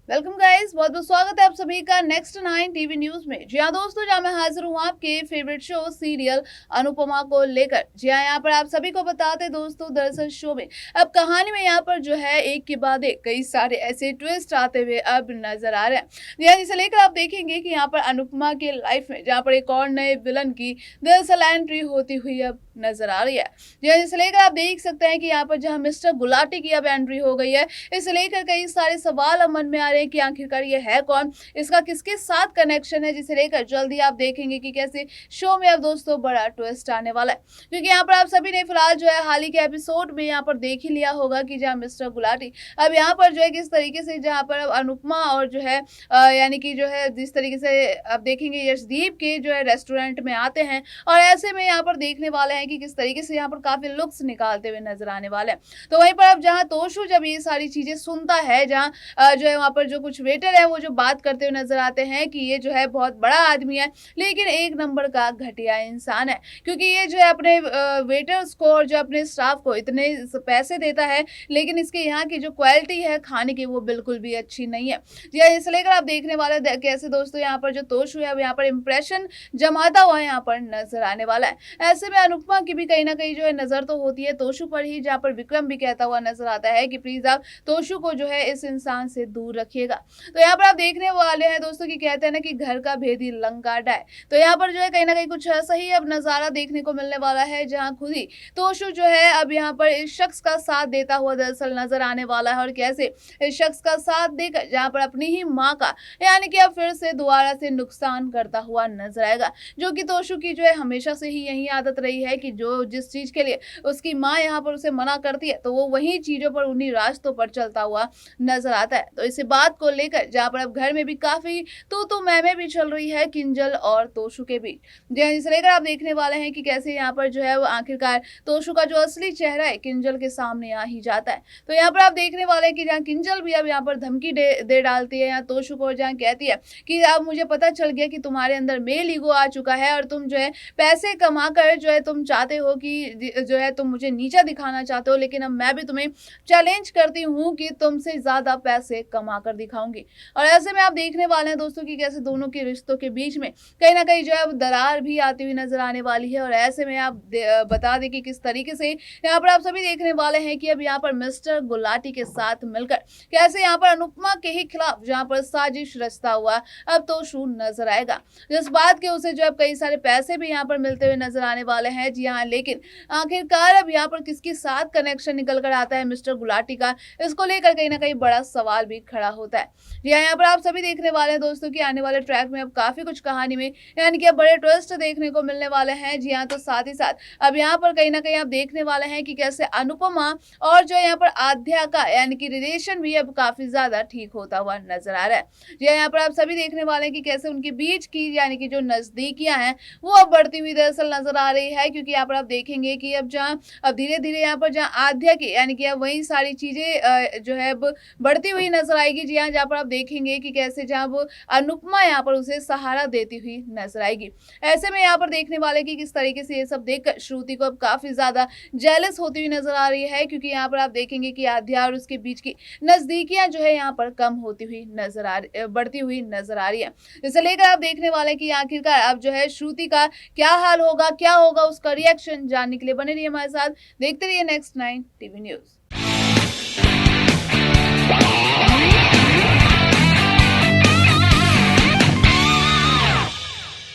Welcome guys, बहुत बहुत स्वागत है आप सभी का नेक्स्ट 9 टीवी न्यूज में। जी हाँ दोस्तों, जहाँ मैं हाजिर हूँ आपके फेवरेट शो सीरियल अनुपमा को लेकर। जी हाँ, यहाँ पर आप सभी को बताते हैं दोस्तों, दरअसल शो में अब कहानी में यहाँ पर जो है एक के बाद एक कई सारे ऐसे ट्विस्ट आते हुए अब नजर आ रहे हैं। जी हाँ, जिसे लेकर आप देखेंगे कि यहाँ पर अनुपमा के लाइफ में जहाँ पर एक और नए विलन की दरअसल एंट्री होती हुई अब नजर आ रही है। जी हाँ, जिसे लेकर आप देख सकते हैं कि यहाँ पर जहाँ मिस्टर गुलाटी की अब एंट्री हो गई है, इसे लेकर कई सारे सवाल अब मन में आ रहे हैं कि आखिरकार ये है कौन, इसका किसके साथ कनेक्शन है, जिसे लेकर जल्दी आप देखेंगे कि कैसे शो में अब दोस्तों बड़ा ट्विस्ट आने वाला है। क्योंकि यहाँ पर आप सभी ने फिलहाल जो है हाल ही के एपिसोड में यहाँ पर देख ही लिया होगा कि जहाँ मिस्टर गुलाटी अब यहाँ पर जो है किस तरीके से जहाँ पर अब अनुपमा और जो है यानी कि जो है जिस तरीके से अब देखेंगे यशदीप के जो है रेस्टोरेंट में आते हैं, और ऐसे में यहाँ पर देखने वाले हैं कि किस तरीके से यहाँ पर काफी लुक्स निकालते हुए नजर आने वाले हैं। तो वहीं पर अब जहाँ तोशु जब ये सारी चीजें सुनता है, जहाँ जो है वहाँ पर जो कुछ वेटर है वो जो बात करते हुए नजर आते हैं कि ये जो है बहुत बड़ा आदमी है, लेकिन एक नंबर का घटिया इंसान है, क्योंकि ये जो है अपने वेटर्स को और जो अपने स्टाफ को इतने पैसे देता है, लेकिन इसके यहाँ की जो क्वालिटी है खाने की वो बिल्कुल भी अच्छी नहीं है। जी हाँ, इसे लेकर आप देखने वाले कैसे दोस्तों यहाँ पर जो तोशु है अब यहाँ पर इंप्रेशन जमाता हुआ यहाँ पर नजर आने वाला है। ऐसे में अनुपमा की भी कहीं ना कहीं जो है नजर तो होती है तोशु पर ही, जहाँ पर विक्रम भी कहता हुआ नजर आता है कि प्लीज आप तोशु को जो है इस इंसान से दूर रखिएगा। तो यहाँ पर आप देखने वाले हैं दोस्तों कि कहते हैं ना कि घर का भेदी लंका डाय, तो यहाँ पर जो है कहीं ना कहीं कुछ ऐसा ही अब नजारा देखने को मिलने वाला है, जहाँ खुद ही तोशु जो है अब यहाँ पर इस शख्स का साथ देता हुआ दरअसल नजर आने वाला है, और कैसे इस शख्स का साथ देकर जहाँ पर अपनी ही माँ का यानी कि अब फिर से दोबारा से नुकसान करता हुआ नजर आएगा, जो कि तोशु की जो है हमेशा से ही यही आदत रही है कि जो जिस चीज के लिए उसकी माँ यहाँ पर उसे मना करती है तो वो वही चीजों पर उन्हीं रास्तों पर चलता हुआ नजर आता है। तो इसी बात को लेकर जहाँ पर अब घर में भी काफी तू मैमे भी चल रही है किंजल और तोशु के बीच। जिसे लेकर आप देखने वाले हैं कि कैसे यहाँ पर जो है वो आखिरकार तोशु का जो असली चेहरा है किंजल के सामने आ ही जाता है। तो यहाँ पर आप देखने वाले हैं कि जहाँ किंजल भी अब यहाँ पर धमकी दे डालती है यहाँ तोशु को, जहाँ कहती है कि अब मुझे पता चल गया कि तुम्हारे अंदर मेल ईगो आ चुका है, और तुम जो है पैसे कमाकर जो है तुम चाहते हो कि जो है तुम मुझे नीचा दिखाना चाहते हो, लेकिन अब मैं भी तुम्हें चैलेंज करती हूँ कि तुमसे ज्यादा पैसे कमा कर दिखाऊंगी। और ऐसे में आप देखने वाले हैं दोस्तों कि कैसे दोनों के रिश्तों के बीच में कहीं ना कहीं जो है अब दरार भी आती हुई नजर आने वाली है। और ऐसे में आप बता दें कि किस तरीके से यहाँ पर आप सभी देखने वाले हैं कि अब यहाँ पर मिस्टर गुलाटी के साथ मिलकर कैसे यहाँ पर अनुपमा के ही खिलाफ जहाँ पर साजिश रचता हुआ अब तोशु नजर आएगा, जिस बात के उसे जो अब कई सारे पैसे भी यहाँ पर मिलते हुए नजर आने वाले हैं। जी हाँ, लेकिन आखिरकार अब यहाँ पर किसके साथ कनेक्शन निकल कर आता है मिस्टर गुलाटी का, इसको लेकर कहीं ना कहीं बड़ा सवाल भी खड़ा होता है। जी हाँ, यहाँ पर आप सभी देखने वाले हैं दोस्तों कि आने वाले ट्रैक में अब काफी कुछ कहानी में यानी कि अब बड़े ट्विस्ट देखने को मिलने वाले हैं। जी हाँ, तो साथ ही साथ अब यहाँ पर कहीं ना कहीं आप देखने वाले हैं कि कैसे अनुपमा और जो यहाँ पर आध्या का यानी कि रिलेशन भी अब काफी ज्यादा ठीक होता हुआ नजर आ रहा है। जी हाँ, यहाँ पर आप सभी देखने वाले हैं कि कैसे उनके बीच की यानी कि जो नजदीकियां हैं वो अब बढ़ती हुई दरअसल नजर आ रही है, क्योंकि यहाँ पर आप देखेंगे कि अब जहाँ अब धीरे धीरे यहाँ पर जहाँ आध्या की यानी कि अब वही सारी चीजें जो है अब बढ़ती हुई नजर आएगी। जी हाँ, जहाँ पर आप देखेंगे कि कैसे जहाँ वो अनुपमा यहाँ पर उसे सहारा देती हुई नजर आएगी। ऐसे में यहाँ पर देखने वाले की किस तरीके से ये सब देखकर श्रुति को अब काफी ज्यादा जेलस होती हुई नजर आ रही है, क्योंकि यहाँ पर आप देखेंगे कि आध्या और उसके बीच की नजदीकियां जो है यहाँ पर कम होती हुई नजर आ रही बढ़ती हुई नजर आ रही है। इसे लेकर आप देखने वाले कि आखिरकार अब जो है श्रुति का क्या हाल होगा, क्या होगा, उसका रिएक्शन जानने के लिए बने रहिए हमारे साथ, देखते रहिए नेक्स्ट 9 टीवी न्यूज।